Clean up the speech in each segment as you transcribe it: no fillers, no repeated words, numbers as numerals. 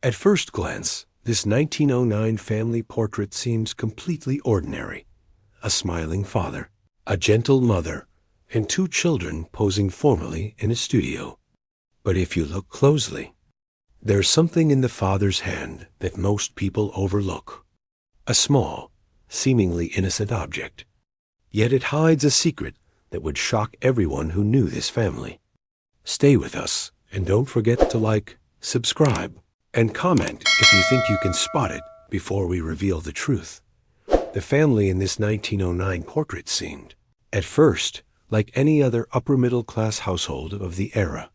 At first glance, this 1909 family portrait seems completely ordinary. A smiling father, a gentle mother, and two children posing formally in a studio. But if you look closely, there's something in the father's hand that most people overlook. A small, seemingly innocent object. Yet it hides a secret that would shock everyone who knew this family. Stay with us, and don't forget to like, subscribe, and comment if you think you can spot it before we reveal the truth. The family in this 1909 portrait seemed, at first, like any other upper-middle-class household of the era.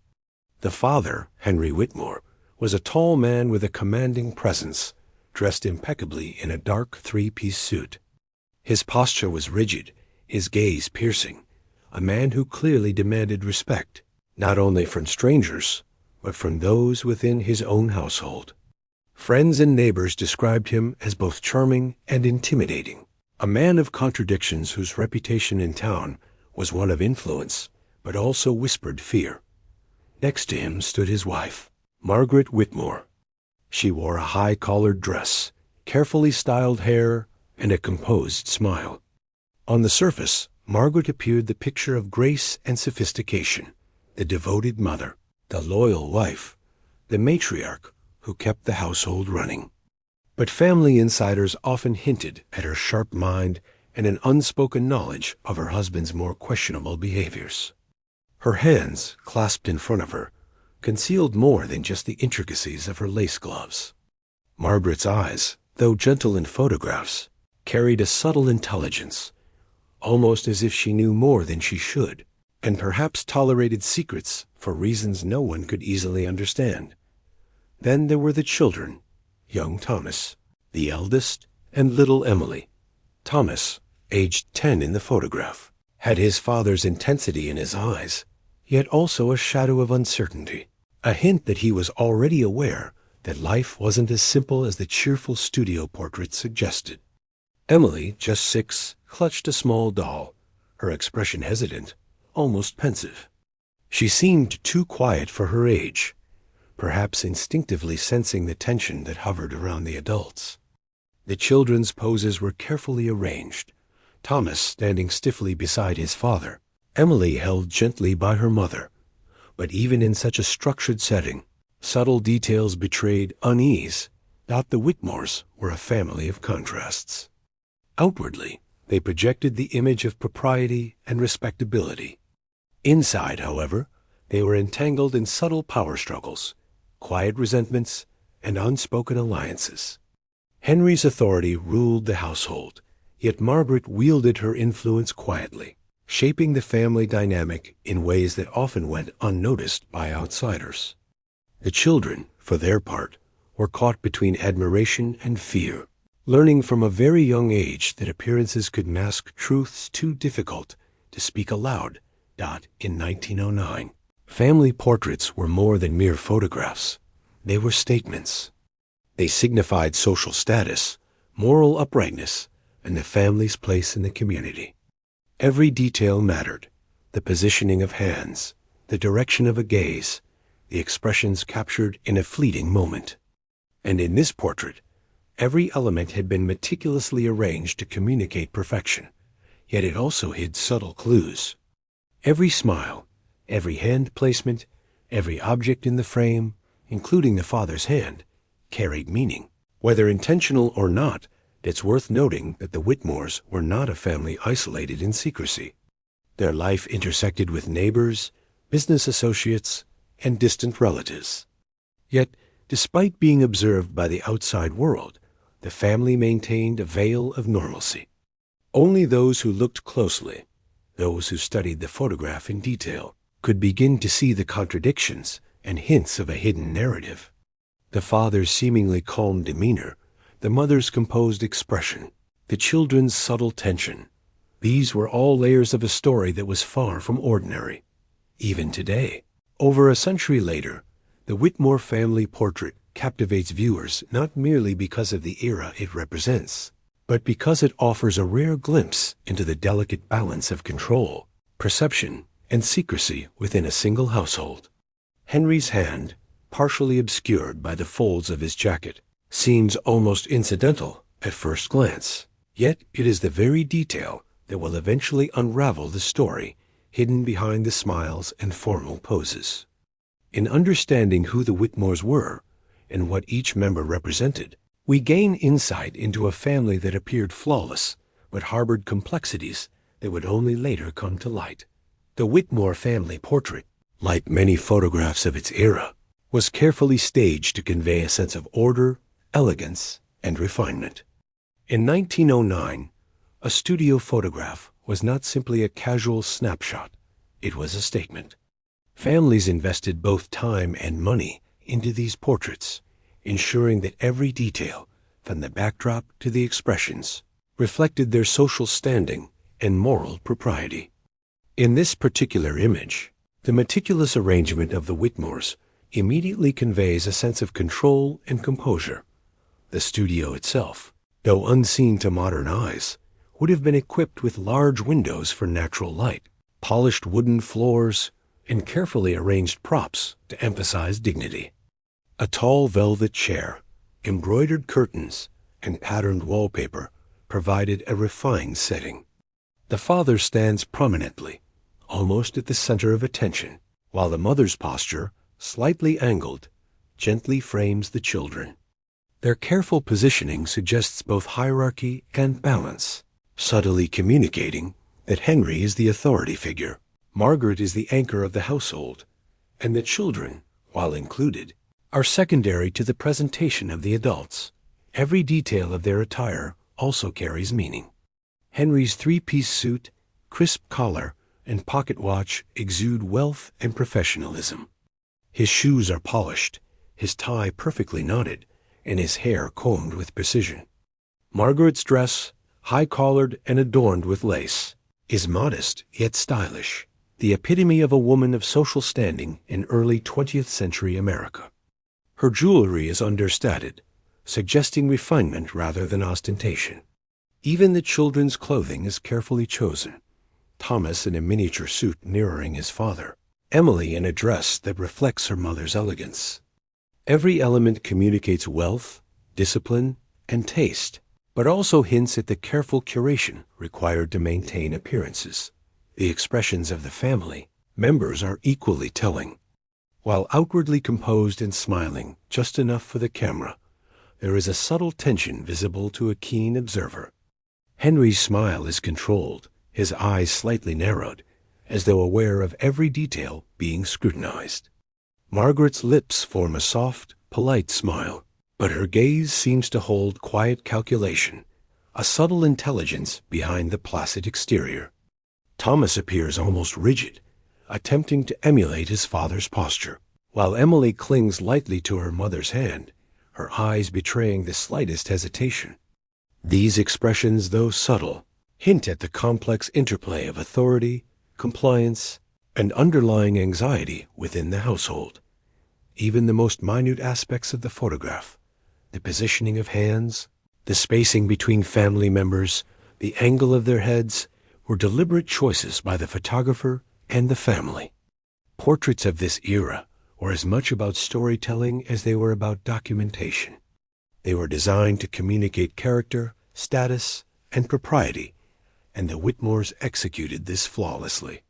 The father, Henry Witmore, was a tall man with a commanding presence, dressed impeccably in a dark three-piece suit. His posture was rigid, his gaze piercing, a man who clearly demanded respect, not only from strangers, but from those within his own household. Friends and neighbors described him as both charming and intimidating, a man of contradictions whose reputation in town was one of influence, but also whispered fear. Next to him stood his wife, Margaret Witmore. She wore a high-collared dress, carefully styled hair, and a composed smile. On the surface, Margaret appeared the picture of grace and sophistication, the devoted mother, the loyal wife, the matriarch who kept the household running. But family insiders often hinted at her sharp mind and an unspoken knowledge of her husband's more questionable behaviors. Her hands, clasped in front of her, concealed more than just the intricacies of her lace gloves. Margaret's eyes, though gentle in photographs, carried a subtle intelligence, almost as if she knew more than she should, and perhaps tolerated secrets for reasons no one could easily understand. Then there were the children, young Thomas, the eldest, and little Emily. Thomas, aged 10 in the photograph, had his father's intensity in his eyes, yet also a shadow of uncertainty, a hint that he was already aware that life wasn't as simple as the cheerful studio portrait suggested. Emily, just 6, clutched a small doll, her expression hesitant, almost pensive. She seemed too quiet for her age, perhaps instinctively sensing the tension that hovered around the adults. The children's poses were carefully arranged, Thomas standing stiffly beside his father, Emily held gently by her mother. But even in such a structured setting, subtle details betrayed unease. The Witmores were a family of contrasts. Outwardly, they projected the image of propriety and respectability. Inside, however, they were entangled in subtle power struggles, quiet resentments, and unspoken alliances. Henry's authority ruled the household, yet Margaret wielded her influence quietly, shaping the family dynamic in ways that often went unnoticed by outsiders. The children, for their part, were caught between admiration and fear, learning from a very young age that appearances could mask truths too difficult to speak aloud. In 1909, family portraits were more than mere photographs. They were statements. They signified social status, moral uprightness, and the family's place in the community. Every detail mattered: the positioning of hands, the direction of a gaze, the expressions captured in a fleeting moment. And in this portrait, every element had been meticulously arranged to communicate perfection, yet it also hid subtle clues. Every smile, every hand placement, every object in the frame, including the father's hand, carried meaning. Whether intentional or not, it's worth noting that the Witmores were not a family isolated in secrecy. Their life intersected with neighbors, business associates, and distant relatives. Yet, despite being observed by the outside world, the family maintained a veil of normalcy. Only those who looked closely, those who studied the photograph in detail, could begin to see the contradictions and hints of a hidden narrative. The father's seemingly calm demeanor, the mother's composed expression, the children's subtle tension. These were all layers of a story that was far from ordinary. Even today, over a century later, the Witmore family portrait captivates viewers not merely because of the era it represents, but because it offers a rare glimpse into the delicate balance of control, perception, and secrecy within a single household. Henry's hand, partially obscured by the folds of his jacket, seems almost incidental at first glance. Yet it is the very detail that will eventually unravel the story hidden behind the smiles and formal poses. In understanding who the Witmores were and what each member represented, we gain insight into a family that appeared flawless but harbored complexities that would only later come to light. The Witmore family portrait, like many photographs of its era, was carefully staged to convey a sense of order, elegance, and refinement. In 1909, a studio photograph was not simply a casual snapshot, it was a statement. Families invested both time and money into these portraits, ensuring that every detail, from the backdrop to the expressions, reflected their social standing and moral propriety. In this particular image, the meticulous arrangement of the Witmores immediately conveys a sense of control and composure. The studio itself, though unseen to modern eyes, would have been equipped with large windows for natural light, polished wooden floors, and carefully arranged props to emphasize dignity. A tall velvet chair, embroidered curtains, and patterned wallpaper provided a refined setting. The father stands prominently, almost at the center of attention, while the mother's posture, slightly angled, gently frames the children. Their careful positioning suggests both hierarchy and balance, subtly communicating that Henry is the authority figure, Margaret is the anchor of the household, and the children, while included, are secondary to the presentation of the adults. Every detail of their attire also carries meaning. Henry's three-piece suit, crisp collar, and pocket watch exude wealth and professionalism. His shoes are polished, his tie perfectly knotted, and his hair combed with precision. Margaret's dress, high-collared and adorned with lace, is modest yet stylish, the epitome of a woman of social standing in early 20th century America. Her jewelry is understated, suggesting refinement rather than ostentation. Even the children's clothing is carefully chosen. Thomas in a miniature suit mirroring his father, Emily in a dress that reflects her mother's elegance. Every element communicates wealth, discipline, and taste, but also hints at the careful curation required to maintain appearances. The expressions of the family members are equally telling. While outwardly composed and smiling just enough for the camera, there is a subtle tension visible to a keen observer. Henry's smile is controlled, his eyes slightly narrowed, as though aware of every detail being scrutinized. Margaret's lips form a soft, polite smile, but her gaze seems to hold quiet calculation, a subtle intelligence behind the placid exterior. Thomas appears almost rigid, attempting to emulate his father's posture, while Emily clings lightly to her mother's hand, her eyes betraying the slightest hesitation. These expressions, though subtle, hint at the complex interplay of authority, compliance, and underlying anxiety within the household. Even the most minute aspects of the photograph, the positioning of hands, the spacing between family members, the angle of their heads, were deliberate choices by the photographer and the family. Portraits of this era were as much about storytelling as they were about documentation. They were designed to communicate character, status, and propriety, and the Witmores executed this flawlessly.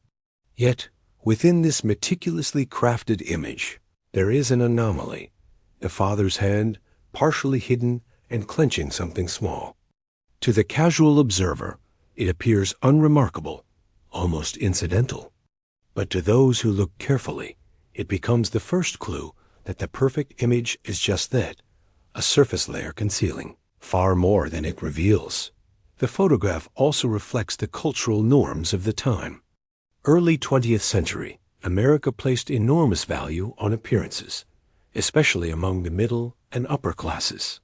Yet, within this meticulously crafted image, there is an anomaly, the father's hand partially hidden and clenching something small. To the casual observer, it appears unremarkable, almost incidental. But to those who look carefully, it becomes the first clue that the perfect image is just that, a surface layer concealing far more than it reveals. The photograph also reflects the cultural norms of the time. Early 20th century, America placed enormous value on appearances, especially among the middle and upper classes.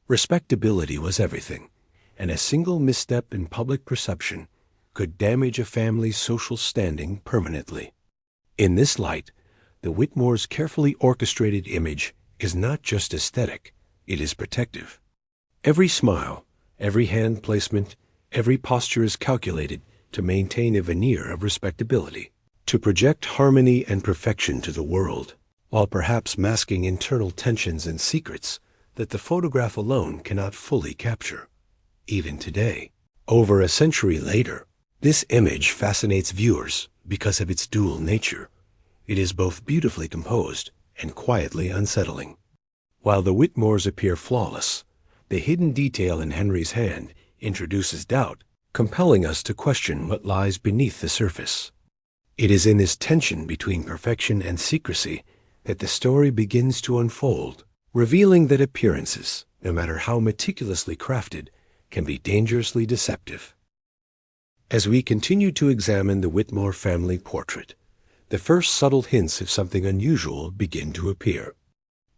Respectability was everything, and a single misstep in public perception could damage a family's social standing permanently. In this light, the Witmore's carefully orchestrated image is not just aesthetic, it is protective. Every smile, every hand placement, every posture is calculated to maintain a veneer of respectability, to project harmony and perfection to the world. while perhaps masking internal tensions and secrets that the photograph alone cannot fully capture. Even today, over a century later, this image fascinates viewers because of its dual nature. It is both beautifully composed and quietly unsettling. While the Witmores appear flawless, the hidden detail in Henry's hand introduces doubt, compelling us to question what lies beneath the surface. It is in this tension between perfection and secrecy that the story begins to unfold, revealing that appearances, no matter how meticulously crafted, can be dangerously deceptive. As we continue to examine the Witmore family portrait, the first subtle hints of something unusual begin to appear.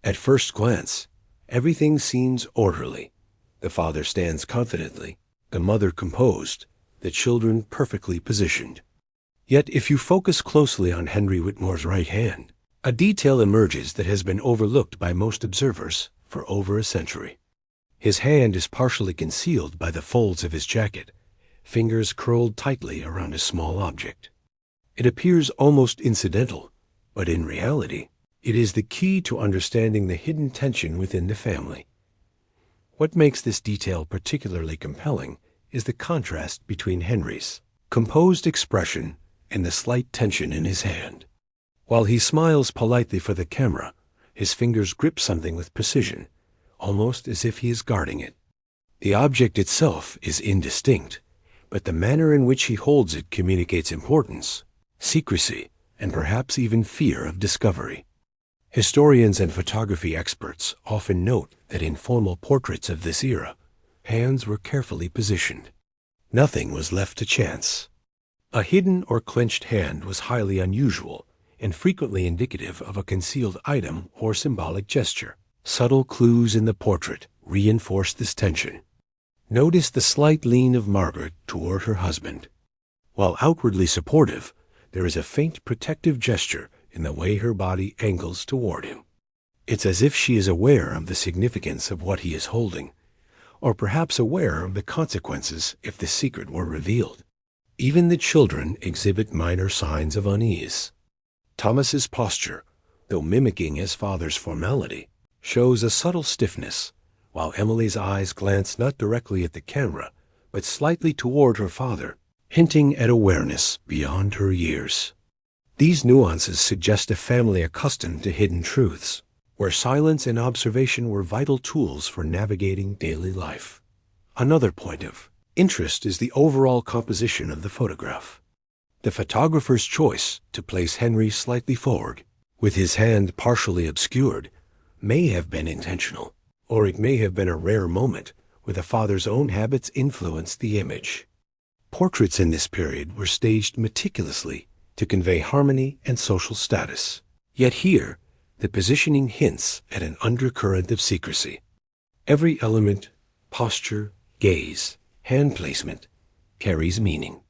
At first glance, everything seems orderly. The father stands confidently, the mother composed, the children perfectly positioned. Yet if you focus closely on Henry Witmore's right hand, a detail emerges that has been overlooked by most observers for over a century. His hand is partially concealed by the folds of his jacket, fingers curled tightly around a small object. It appears almost incidental, but in reality, it is the key to understanding the hidden tension within the family. What makes this detail particularly compelling is the contrast between Henry's composed expression and the slight tension in his hand. While he smiles politely for the camera, his fingers grip something with precision, almost as if he is guarding it. The object itself is indistinct, but the manner in which he holds it communicates importance, secrecy, and perhaps even fear of discovery. Historians and photography experts often note that in formal portraits of this era, hands were carefully positioned. Nothing was left to chance. A hidden or clenched hand was highly unusual and frequently indicative of a concealed item or symbolic gesture. Subtle clues in the portrait reinforce this tension. Notice the slight lean of Margaret toward her husband. While outwardly supportive, there is a faint protective gesture in the way her body angles toward him. It's as if she is aware of the significance of what he is holding, or perhaps aware of the consequences if the secret were revealed. Even the children exhibit minor signs of unease. Thomas's posture, though mimicking his father's formality, shows a subtle stiffness, while Emily's eyes glance not directly at the camera, but slightly toward her father, hinting at awareness beyond her years. These nuances suggest a family accustomed to hidden truths, where silence and observation were vital tools for navigating daily life. Another point of interest is the overall composition of the photograph. The photographer's choice to place Henry slightly forward, with his hand partially obscured, may have been intentional, or it may have been a rare moment where the father's own habits influenced the image. Portraits in this period were staged meticulously to convey harmony and social status. Yet here, the positioning hints at an undercurrent of secrecy. Every element, posture, gaze, hand placement, carries meaning.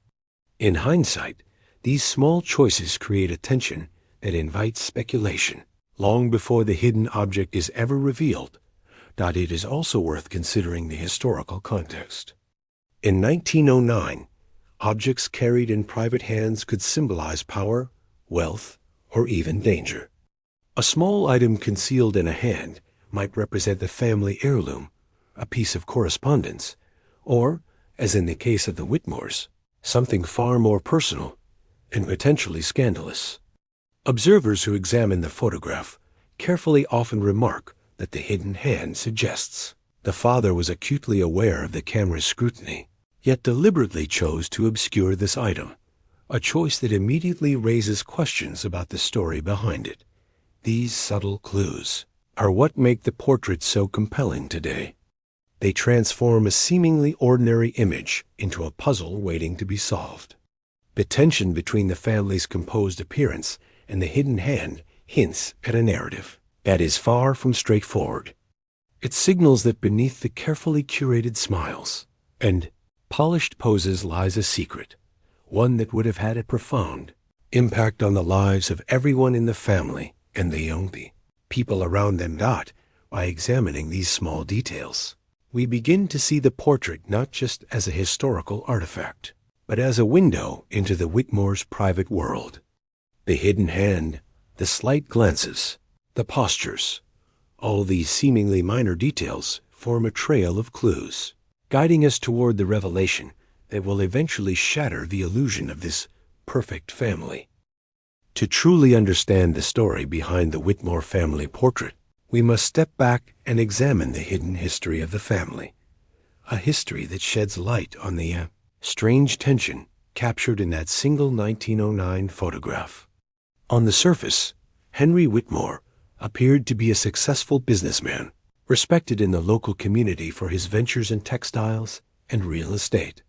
In hindsight, these small choices create a tension that invites speculation. Long before the hidden object is ever revealed, it is also worth considering the historical context. In 1909, objects carried in private hands could symbolize power, wealth, or even danger. A small item concealed in a hand might represent the family heirloom, a piece of correspondence, or, as in the case of the Witmores, something far more personal and potentially scandalous. Observers who examine the photograph carefully often remark that the hidden hand suggests the father was acutely aware of the camera's scrutiny, yet deliberately chose to obscure this item, a choice that immediately raises questions about the story behind it. These subtle clues are what make the portrait so compelling today. They transform a seemingly ordinary image into a puzzle waiting to be solved. The tension between the family's composed appearance and the hidden hand hints at a narrative that is far from straightforward. It signals that beneath the carefully curated smiles and polished poses lies a secret, one that would have had a profound impact on the lives of everyone in the family and the young people around them. By examining these small details, we begin to see the portrait not just as a historical artifact, but as a window into the Witmore's private world. The hidden hand, the slight glances, The postures, all these seemingly minor details, form a trail of clues, guiding us toward the revelation that will eventually shatter the illusion of this perfect family. To truly understand the story behind the Witmore family portrait, we must step back and examine the hidden history of the family, a history that sheds light on the strange tension captured in that single 1909 photograph. On the surface, Henry Witmore appeared to be a successful businessman, respected in the local community for his ventures in textiles and real estate.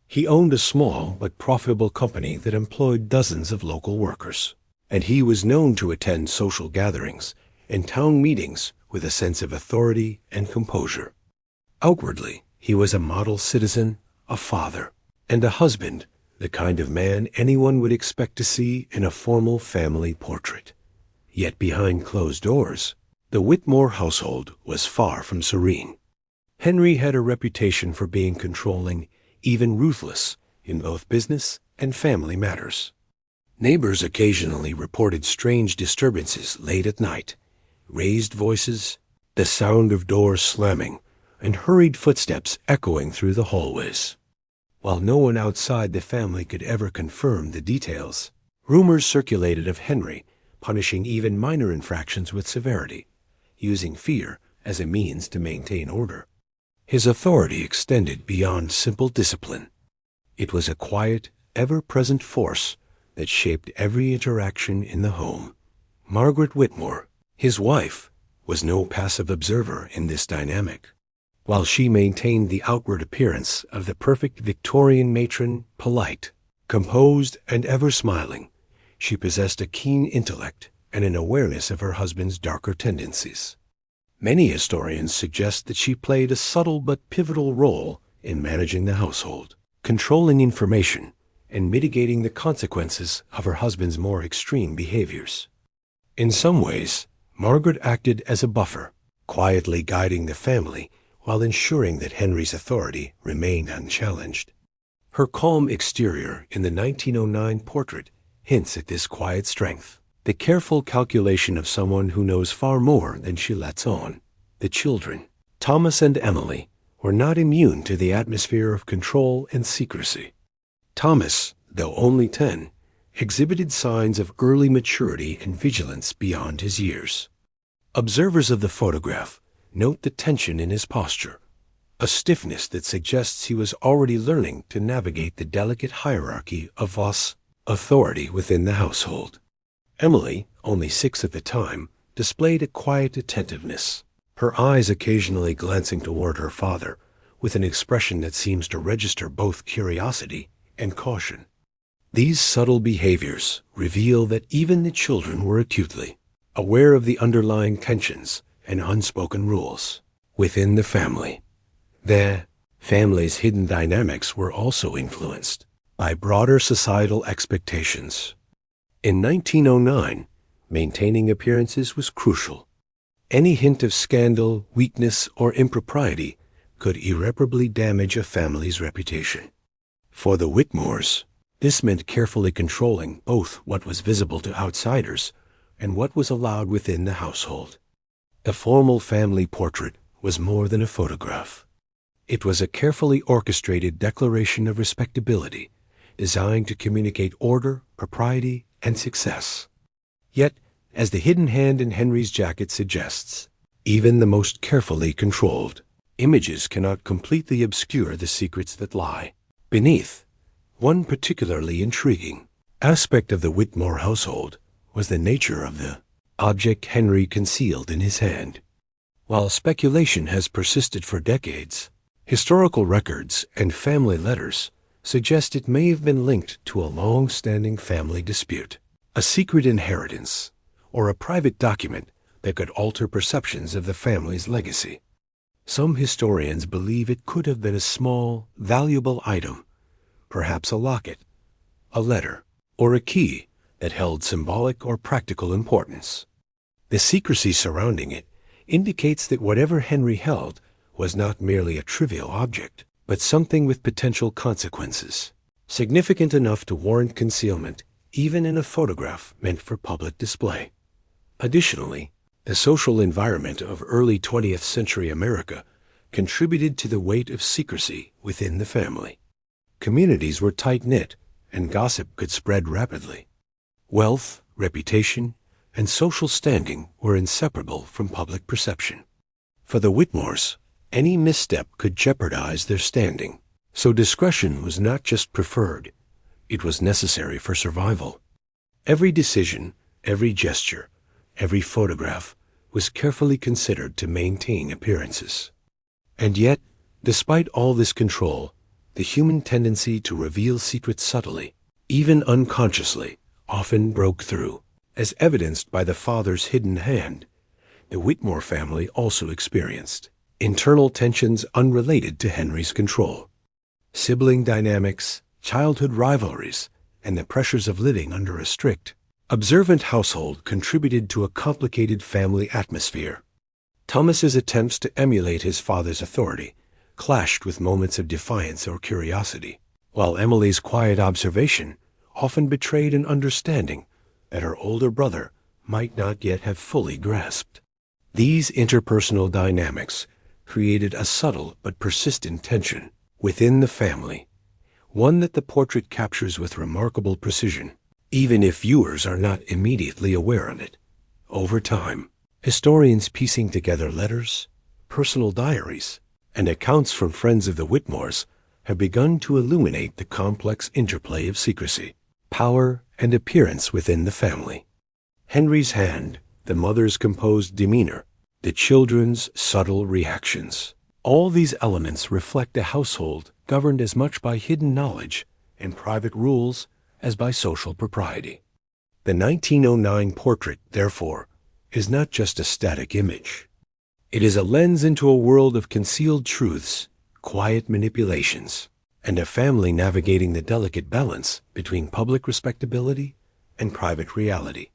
He owned a small but profitable company that employed dozens of local workers, and he was known to attend social gatherings and town meetings with a sense of authority and composure. Outwardly, he was a model citizen, a father, and a husband, the kind of man anyone would expect to see in a formal family portrait. Yet behind closed doors, the Witmore household was far from serene. Henry had a reputation for being controlling, even ruthless, in both business and family matters. Neighbors occasionally reported strange disturbances late at night, raised voices, the sound of doors slamming, and hurried footsteps echoing through the hallways. While no one outside the family could ever confirm the details, rumors circulated of Henry punishing even minor infractions with severity, using fear as a means to maintain order. His authority extended beyond simple discipline. It was a quiet, ever-present force that shaped every interaction in the home. Margaret Witmore, his wife, was no passive observer in this dynamic. While she maintained the outward appearance of the perfect Victorian matron, polite, composed, and ever smiling, she possessed a keen intellect and an awareness of her husband's darker tendencies. Many historians suggest that she played a subtle but pivotal role in managing the household, controlling information, and mitigating the consequences of her husband's more extreme behaviors. In some ways, Margaret acted as a buffer, quietly guiding the family while ensuring that Henry's authority remained unchallenged. Her calm exterior in the 1909 portrait hints at this quiet strength, the careful calculation of someone who knows far more than she lets on. The children, Thomas and Emily, were not immune to the atmosphere of control and secrecy. Thomas, though only 10, exhibited signs of early maturity and vigilance beyond his years. Observers of the photograph note the tension in his posture, a stiffness that suggests he was already learning to navigate the delicate hierarchy of authority within the household. Emily, only 6 at the time, displayed a quiet attentiveness, her eyes occasionally glancing toward her father with an expression that seems to register both curiosity and caution. These subtle behaviors reveal that even the children were acutely aware of the underlying tensions and unspoken rules within the family. The family's hidden dynamics were also influenced by broader societal expectations. In 1909, maintaining appearances was crucial. Any hint of scandal, weakness, or impropriety could irreparably damage a family's reputation. For the Witmores, this meant carefully controlling both what was visible to outsiders and what was allowed within the household. The formal family portrait was more than a photograph. It was a carefully orchestrated declaration of respectability, designed to communicate order, propriety, and success. Yet, as the hidden hand in Henry's jacket suggests, even the most carefully controlled images cannot completely obscure the secrets that lie beneath. One particularly intriguing aspect of the Witmore household was the nature of the object Henry concealed in his hand. While speculation has persisted for decades, historical records and family letters suggest it may have been linked to a long-standing family dispute, a secret inheritance, or a private document that could alter perceptions of the family's legacy. Some historians believe it could have been a small, valuable item, perhaps a locket, a letter, or a key that held symbolic or practical importance. The secrecy surrounding it indicates that whatever Henry held was not merely a trivial object, but something with potential consequences, significant enough to warrant concealment even in a photograph meant for public display. Additionally, The social environment of early 20th century America contributed to the weight of secrecy within the family. Communities were tight-knit, and gossip could spread rapidly. Wealth, reputation, and social standing were inseparable from public perception. For the Witmores, any misstep could jeopardize their standing, so discretion was not just preferred, it was necessary for survival. Every decision, every gesture, every photograph was carefully considered to maintain appearances. And yet, despite all this control, the human tendency to reveal secrets subtly, even unconsciously, often broke through. As evidenced by the father's hidden hand, the Witmore family also experienced internal tensions unrelated to Henry's control. Sibling dynamics, childhood rivalries, and the pressures of living under a strict, observant household contributed to a complicated family atmosphere. Thomas's attempts to emulate his father's authority clashed with moments of defiance or curiosity, while Emily's quiet observation often betrayed an understanding that her older brother might not yet have fully grasped. These interpersonal dynamics created a subtle but persistent tension within the family, one that the portrait captures with remarkable precision, even if viewers are not immediately aware of it. Over time, historians piecing together letters, personal diaries, and accounts from friends of the Witmores have begun to illuminate the complex interplay of secrecy, power, and appearance within the family. Henry's hand, the mother's composed demeanor, the children's subtle reactions. All these elements reflect a household governed as much by hidden knowledge and private rules as by social propriety. The 1909 portrait, therefore, is not just a static image. It is a lens into a world of concealed truths, quiet manipulations, and a family navigating the delicate balance between public respectability and private reality.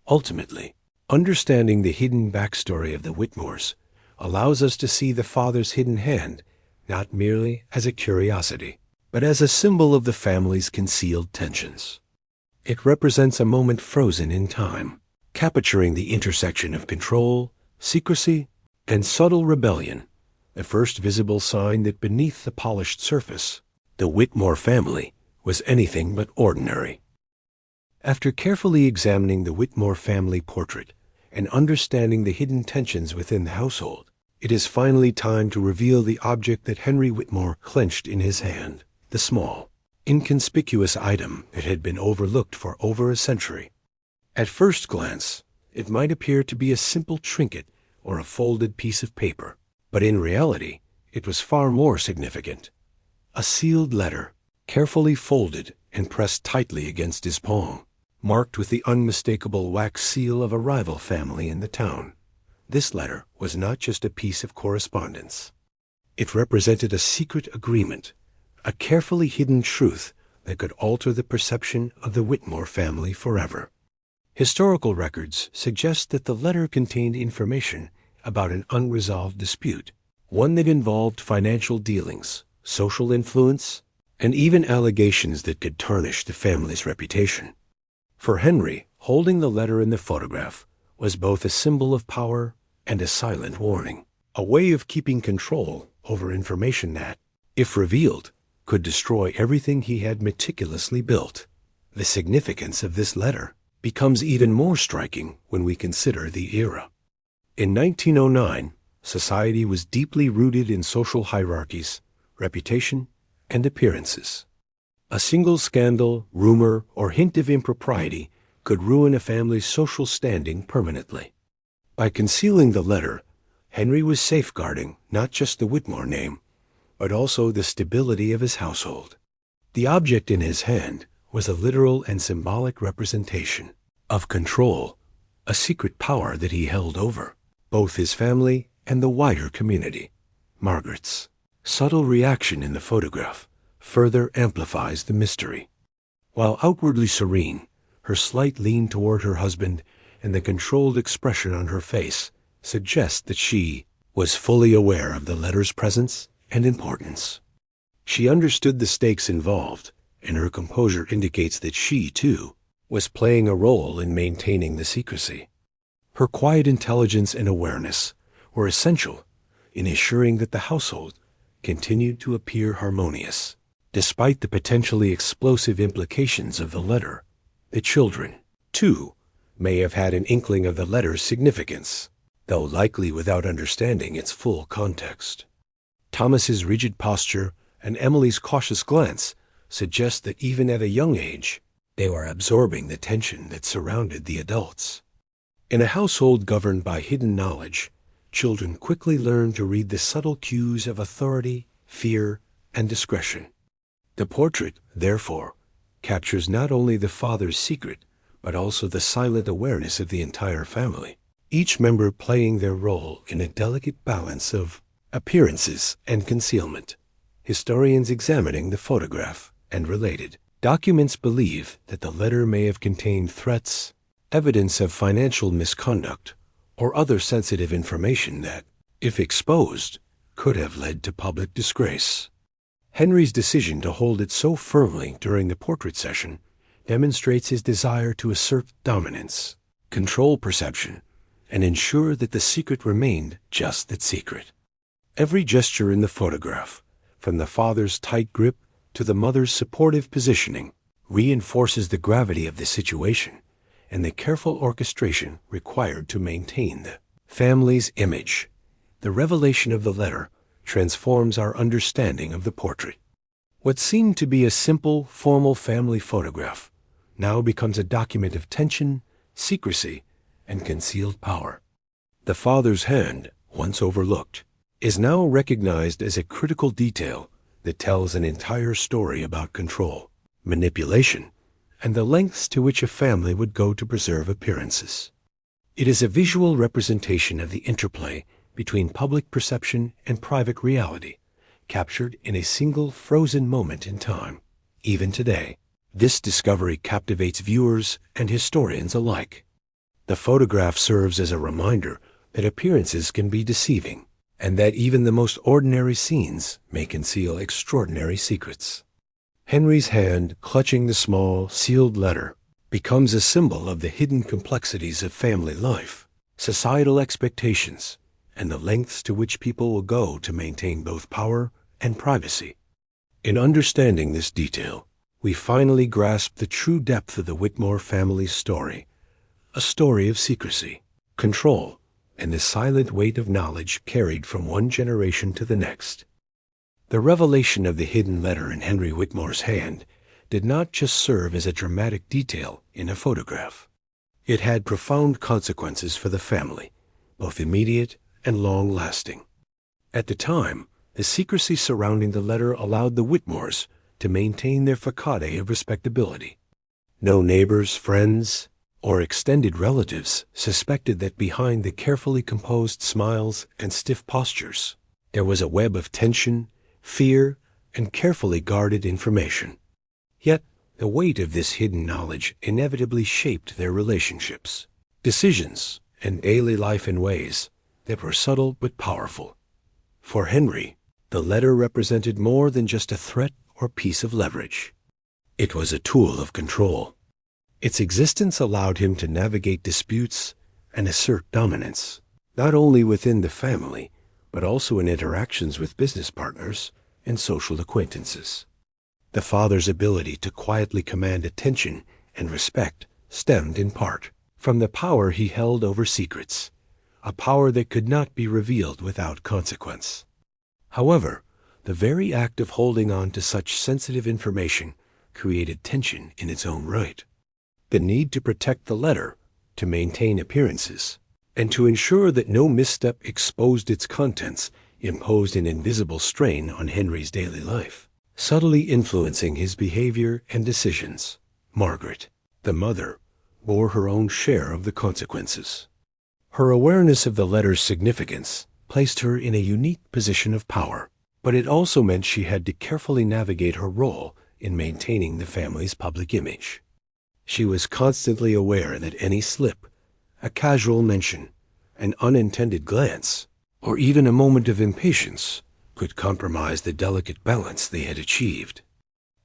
Ultimately, understanding the hidden backstory of the Witmores allows us to see the father's hidden hand not merely as a curiosity, but as a symbol of the family's concealed tensions. It represents a moment frozen in time, capturing the intersection of control, secrecy, and subtle rebellion, the first visible sign that beneath the polished surface, the Witmore family was anything but ordinary. After carefully examining the Witmore family portrait and understanding the hidden tensions within the household, it is finally time to reveal the object that Henry Witmore clenched in his hand, the small, inconspicuous item that had been overlooked for over a century. At first glance, it might appear to be a simple trinket or a folded piece of paper, but in reality, it was far more significant. A sealed letter, carefully folded and pressed tightly against his palm, marked with the unmistakable wax seal of a rival family in the town. This letter was not just a piece of correspondence. It represented a secret agreement, a carefully hidden truth that could alter the perception of the Witmore family forever. Historical records suggest that the letter contained information about an unresolved dispute, one that involved financial dealings, social influence, and even allegations that could tarnish the family's reputation. For Henry, holding the letter in the photograph was both a symbol of power and a silent warning, a way of keeping control over information that, if revealed, could destroy everything he had meticulously built. The significance of this letter becomes even more striking when we consider the era. In 1909, society was deeply rooted in social hierarchies, reputation, and appearances. A single scandal, rumor, or hint of impropriety could ruin a family's social standing permanently. By concealing the letter, Henry was safeguarding not just the Witmore name, but also the stability of his household. The object in his hand was a literal and symbolic representation of control, a secret power that he held over both his family and the wider community. Margaret's subtle reaction in the photograph further amplifies the mystery. While outwardly serene, her slight lean toward her husband and the controlled expression on her face suggest that she was fully aware of the letter's presence and importance. She understood the stakes involved, and her composure indicates that she, too, was playing a role in maintaining the secrecy. Her quiet intelligence and awareness were essential in ensuring that the household continued to appear harmonious. Despite the potentially explosive implications of the letter, the children, too, may have had an inkling of the letter's significance, though likely without understanding its full context. Thomas's rigid posture and Emily's cautious glance suggest that even at a young age, they were absorbing the tension that surrounded the adults. In a household governed by hidden knowledge, children quickly learn to read the subtle cues of authority, fear, and discretion. The portrait, therefore, captures not only the father's secret, but also the silent awareness of the entire family, each member playing their role in a delicate balance of appearances and concealment. Historians examining the photograph and related documents believe that the letter may have contained threats, evidence of financial misconduct, or other sensitive information that, if exposed, could have led to public disgrace. Henry's decision to hold it so firmly during the portrait session demonstrates his desire to assert dominance, control perception, and ensure that the secret remained just that secret. Every gesture in the photograph, from the father's tight grip to the mother's supportive positioning, reinforces the gravity of the situation and the careful orchestration required to maintain the family's image. The revelation of the letter transforms our understanding of the portrait. What seemed to be a simple, formal family photograph now becomes a document of tension, secrecy, and concealed power. The father's hand, once overlooked, is now recognized as a critical detail that tells an entire story about control, manipulation, and the lengths to which a family would go to preserve appearances. It is a visual representation of the interplay between public perception and private reality, captured in a single frozen moment in time. Even today, this discovery captivates viewers and historians alike. The photograph serves as a reminder that appearances can be deceiving, and that even the most ordinary scenes may conceal extraordinary secrets. Henry's hand clutching the small, sealed letter becomes a symbol of the hidden complexities of family life, societal expectations, and the lengths to which people will go to maintain both power and privacy. In understanding this detail, we finally grasp the true depth of the Witmore family's story, a story of secrecy, control, and the silent weight of knowledge carried from one generation to the next. The revelation of the hidden letter in Henry Witmore's hand did not just serve as a dramatic detail in a photograph. It had profound consequences for the family, both immediate and long-lasting. At the time, the secrecy surrounding the letter allowed the Witmores to maintain their facade of respectability. No neighbors, friends, or extended relatives suspected that behind the carefully composed smiles and stiff postures, there was a web of tension, fear, and carefully guarded information. Yet, the weight of this hidden knowledge inevitably shaped their relationships, decisions, and daily life in ways that were subtle but powerful. For Henry, the letter represented more than just a threat or piece of leverage. It was a tool of control. Its existence allowed him to navigate disputes and assert dominance, not only within the family, but also in interactions with business partners and social acquaintances. The father's ability to quietly command attention and respect stemmed in part from the power he held over secrets, a power that could not be revealed without consequence. However, the very act of holding on to such sensitive information created tension in its own right. The need to protect the letter, to maintain appearances, and to ensure that no misstep exposed its contents imposed an invisible strain on Henry's daily life, subtly influencing his behavior and decisions. Margaret, the mother, bore her own share of the consequences. Her awareness of the letter's significance placed her in a unique position of power, but it also meant she had to carefully navigate her role in maintaining the family's public image. She was constantly aware that any slip, a casual mention, an unintended glance, or even a moment of impatience could compromise the delicate balance they had achieved.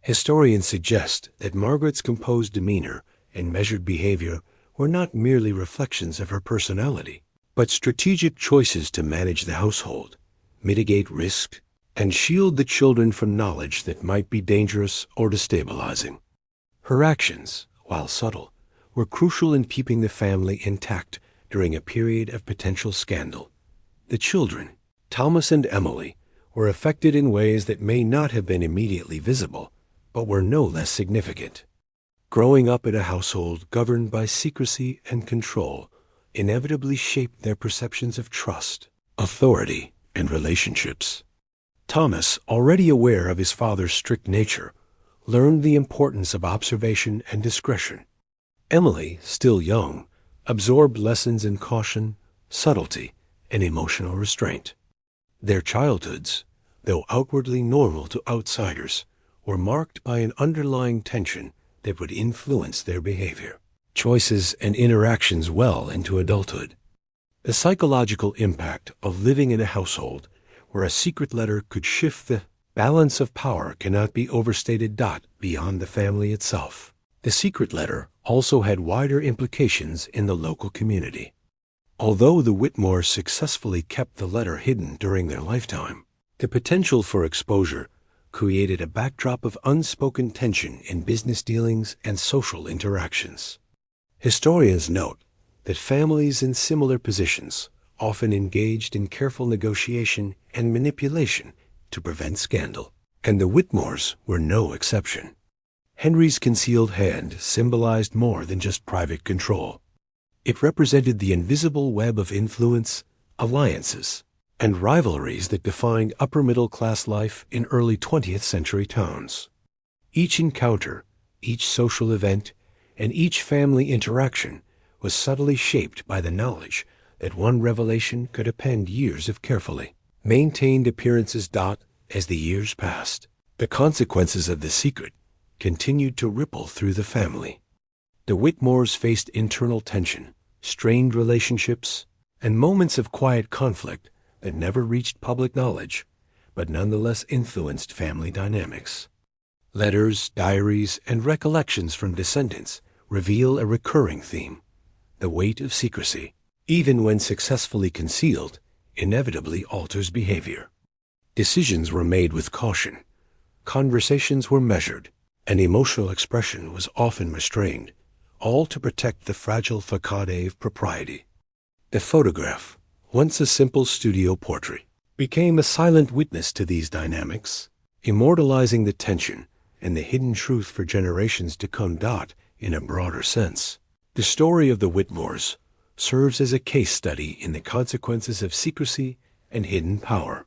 Historians suggest that Margaret's composed demeanor and measured behavior were not merely reflections of her personality, but strategic choices to manage the household, mitigate risk, and shield the children from knowledge that might be dangerous or destabilizing. Her actions, while subtle, were crucial in keeping the family intact during a period of potential scandal. The children, Thomas and Emily, were affected in ways that may not have been immediately visible, but were no less significant. Growing up in a household governed by secrecy and control inevitably shaped their perceptions of trust, authority, and relationships. Thomas, already aware of his father's strict nature, learned the importance of observation and discretion. Emily, still young, absorbed lessons in caution, subtlety, and emotional restraint. Their childhoods, though outwardly normal to outsiders, were marked by an underlying tension that would influence their behavior, choices, and interactions well into adulthood. The psychological impact of living in a household where a secret letter could shift the balance of power cannot be overstated. Beyond the family itself, the secret letter also had wider implications in the local community. Although the Witmores successfully kept the letter hidden during their lifetime, the potential for exposure created a backdrop of unspoken tension in business dealings and social interactions. Historians note that families in similar positions often engaged in careful negotiation and manipulation to prevent scandal, and the Witmores were no exception. Henry's concealed hand symbolized more than just private control. It represented the invisible web of influence, alliances, and rivalries that defined upper-middle-class life in early 20th century towns. Each encounter, each social event, and each family interaction was subtly shaped by the knowledge that one revelation could append years of carefully maintained appearances. As the years passed, the consequences of the secret continued to ripple through the family. The Witmores faced internal tension, strained relationships, and moments of quiet conflict that never reached public knowledge, but nonetheless influenced family dynamics. Letters, diaries, and recollections from descendants reveal a recurring theme: the weight of secrecy, even when successfully concealed, inevitably alters behavior. Decisions were made with caution, conversations were measured, and emotional expression was often restrained, all to protect the fragile facade of propriety. The photograph, once a simple studio portrait, became a silent witness to these dynamics, immortalizing the tension and the hidden truth for generations to come. In a broader sense, the story of the Witmores serves as a case study in the consequences of secrecy and hidden power.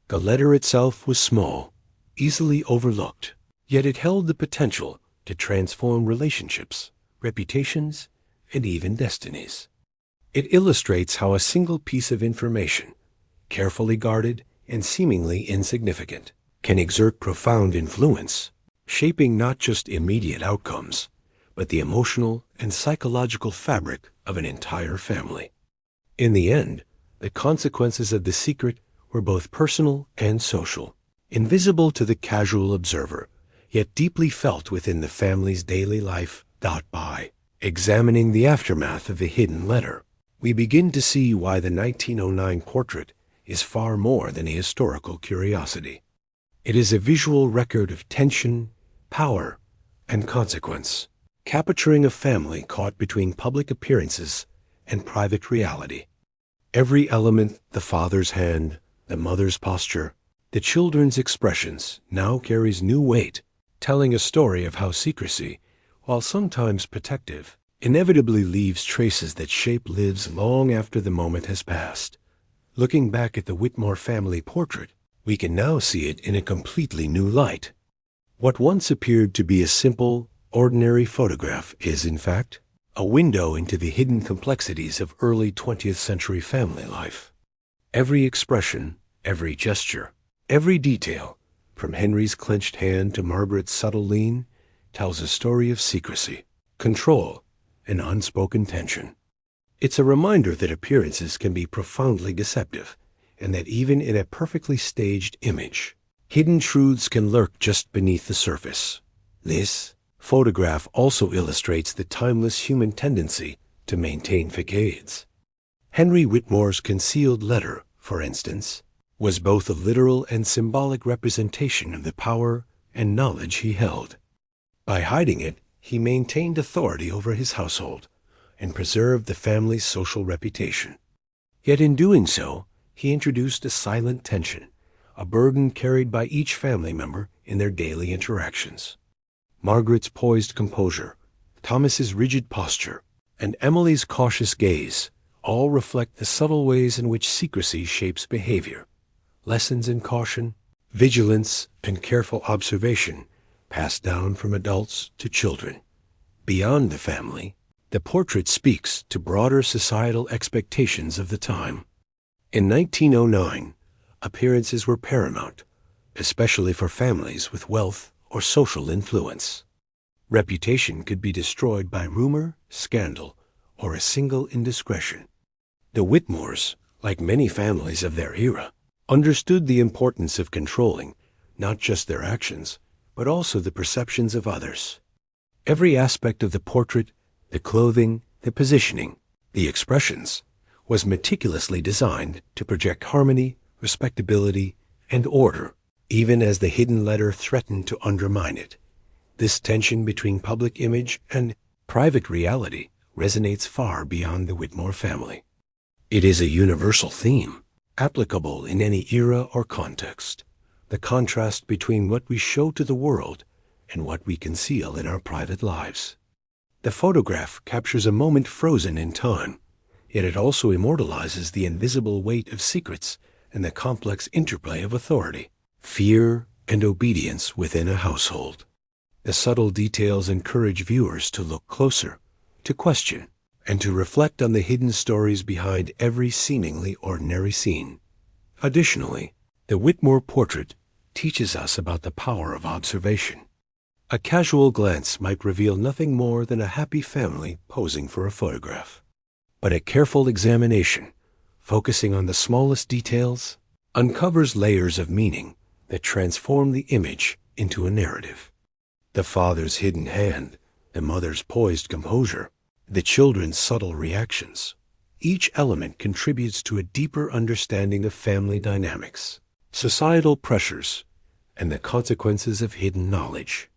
The letter itself was small, easily overlooked, yet it held the potential to transform relationships, reputations, and even destinies. It illustrates how a single piece of information, carefully guarded and seemingly insignificant, can exert profound influence, shaping not just immediate outcomes, but the emotional and psychological fabric of an entire family. In the end, the consequences of the secret were both personal and social, invisible to the casual observer, yet deeply felt within the family's daily life. By examining the aftermath of the hidden letter, we begin to see why the 1909 portrait is far more than a historical curiosity. It is a visual record of tension, power, and consequence, capturing a family caught between public appearances and private reality. Every element, the father's hand, the mother's posture, the children's expressions, now carries new weight, telling a story of how secrecy, while sometimes protective, inevitably leaves traces that shape lives long after the moment has passed. Looking back at the Witmore family portrait, we can now see it in a completely new light. What once appeared to be a simple, ordinary photograph is, in fact, a window into the hidden complexities of early 20th century family life. Every expression, every gesture, every detail, from Henry's clenched hand to Margaret's subtle lean, tells a story of secrecy, control, and unspoken tension. It's a reminder that appearances can be profoundly deceptive, and that even in a perfectly staged image, hidden truths can lurk just beneath the surface. This photograph also illustrates the timeless human tendency to maintain facades. Henry Witmore's concealed letter, for instance, was both a literal and symbolic representation of the power and knowledge he held. By hiding it, he maintained authority over his household and preserved the family's social reputation. Yet in doing so, he introduced a silent tension, a burden carried by each family member in their daily interactions. Margaret's poised composure, Thomas's rigid posture, and Emily's cautious gaze all reflect the subtle ways in which secrecy shapes behavior. Lessons in caution, vigilance, and careful observation passed down from adults to children. Beyond the family, the portrait speaks to broader societal expectations of the time. In 1909, appearances were paramount, especially for families with wealth or social influence. Reputation could be destroyed by rumor, scandal, or a single indiscretion. The Witmores, like many families of their era, understood the importance of controlling not just their actions, but also the perceptions of others. Every aspect of the portrait, the clothing, the positioning, the expressions, was meticulously designed to project harmony, respectability, and order, even as the hidden letter threatened to undermine it. This tension between public image and private reality resonates far beyond the Witmore family. It is a universal theme, applicable in any era or context, the contrast between what we show to the world and what we conceal in our private lives. The photograph captures a moment frozen in time, yet it also immortalizes the invisible weight of secrets and the complex interplay of authority, fear, and obedience within a household. The subtle details encourage viewers to look closer, to question, and to reflect on the hidden stories behind every seemingly ordinary scene. Additionally, the Witmore portrait teaches us about the power of observation. A casual glance might reveal nothing more than a happy family posing for a photograph. But a careful examination, focusing on the smallest details, uncovers layers of meaning that transform the image into a narrative. The father's hidden hand, the mother's poised composure, the children's subtle reactions. Each element contributes to a deeper understanding of family dynamics, societal pressures, and the consequences of hidden knowledge.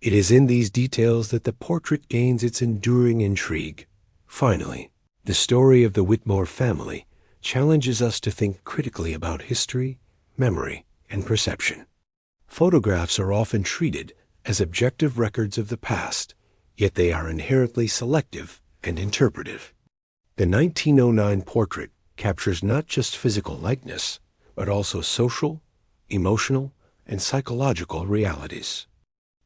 It is in these details that the portrait gains its enduring intrigue. Finally, the story of the Witmore family challenges us to think critically about history, memory, and perception. Photographs are often treated as objective records of the past, yet they are inherently selective and interpretive. The 1909 portrait captures not just physical likeness, but also social, emotional, and psychological realities.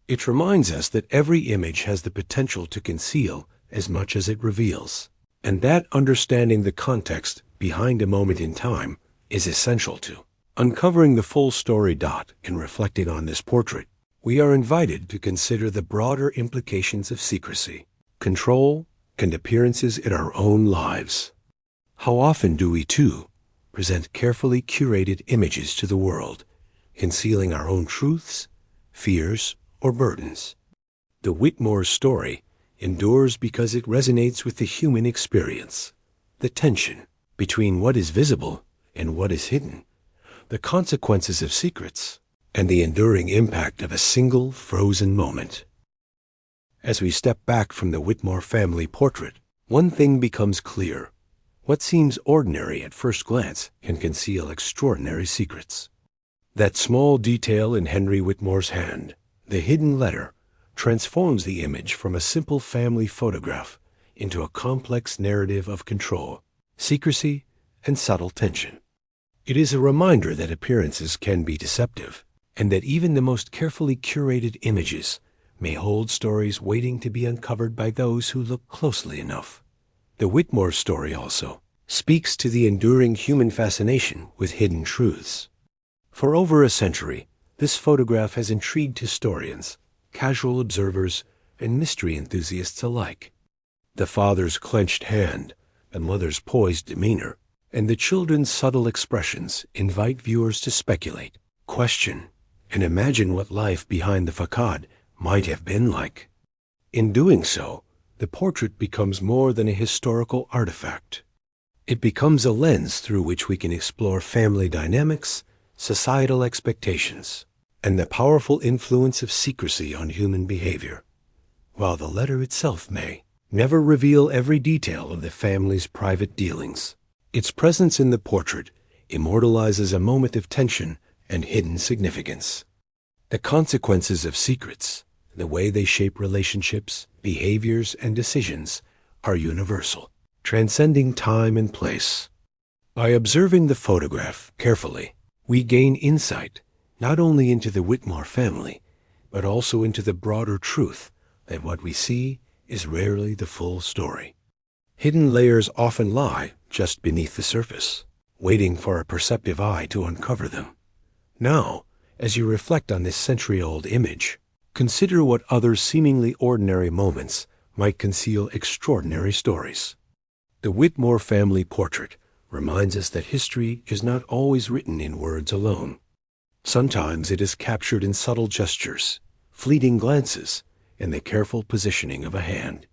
It reminds us that every image has the potential to conceal as much as it reveals, and that understanding the context behind a moment in time is essential to uncovering the full story. In reflecting on this portrait, we are invited to consider the broader implications of secrecy, control, and appearances in our own lives. How often do we, too, present carefully curated images to the world, concealing our own truths, fears, or burdens? The Witmore story endures because it resonates with the human experience, the tension between what is visible and what is hidden, the consequences of secrets, and the enduring impact of a single frozen moment. As we step back from the Witmore family portrait, one thing becomes clear. What seems ordinary at first glance can conceal extraordinary secrets. That small detail in Henry Witmore's hand, the hidden letter, transforms the image from a simple family photograph into a complex narrative of control, secrecy, and subtle tension. It is a reminder that appearances can be deceptive, and that even the most carefully curated images may hold stories waiting to be uncovered by those who look closely enough. The Witmore story also speaks to the enduring human fascination with hidden truths. For over a century, this photograph has intrigued historians, casual observers, and mystery enthusiasts alike. The father's clenched hand, the mother's poised demeanor, and the children's subtle expressions invite viewers to speculate, question, and imagine what life behind the facade might have been like. In doing so, the portrait becomes more than a historical artifact. It becomes a lens through which we can explore family dynamics, societal expectations, and the powerful influence of secrecy on human behavior. While the letter itself may never reveal every detail of the family's private dealings, its presence in the portrait immortalizes a moment of tension and hidden significance. The consequences of secrets, the way they shape relationships, behaviors, and decisions, are universal, transcending time and place. By observing the photograph carefully, we gain insight not only into the Witmore family, but also into the broader truth that what we see is rarely the full story. Hidden layers often lie just beneath the surface, waiting for a perceptive eye to uncover them. Now, as you reflect on this century-old image, consider what other seemingly ordinary moments might conceal extraordinary stories. The Witmore family portrait reminds us that history is not always written in words alone. Sometimes it is captured in subtle gestures, fleeting glances, and the careful positioning of a hand.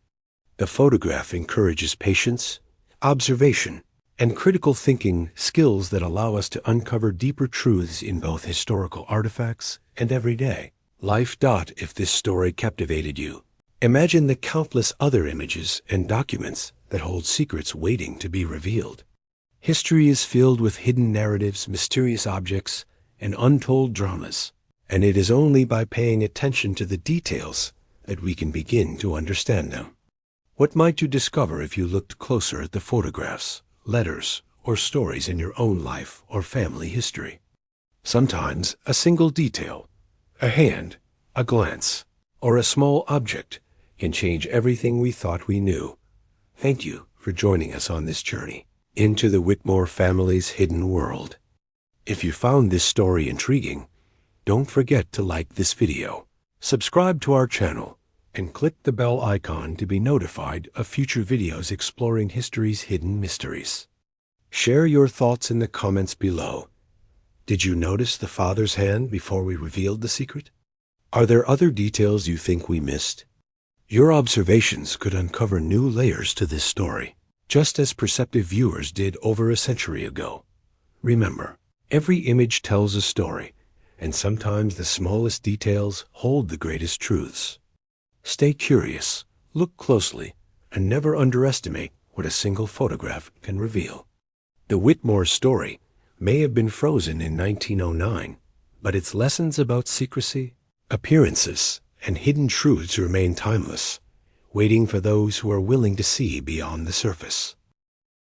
The photograph encourages patience, observation, and critical thinking, skills that allow us to uncover deeper truths in both historical artifacts and everyday life. If this story captivated you, imagine the countless other images and documents that hold secrets waiting to be revealed. History is filled with hidden narratives, mysterious objects, and untold dramas, and it is only by paying attention to the details that we can begin to understand them. What might you discover if you looked closer at the photographs, letters, or stories in your own life or family history? Sometimes a single detail, a hand, a glance, or a small object can change everything we thought we knew. Thank you for joining us on this journey into the Witmore family's hidden world. If you found this story intriguing, don't forget to like this video, subscribe to our channel, and click the bell icon to be notified of future videos exploring history's hidden mysteries. Share your thoughts in the comments below. Did you notice the father's hand before we revealed the secret? Are there other details you think we missed? Your observations could uncover new layers to this story, just as perceptive viewers did over a century ago. Remember, every image tells a story, and sometimes the smallest details hold the greatest truths. Stay curious, look closely, and never underestimate what a single photograph can reveal. The Witmore story may have been frozen in 1909, but its lessons about secrecy, appearances, and hidden truths remain timeless, waiting for those who are willing to see beyond the surface.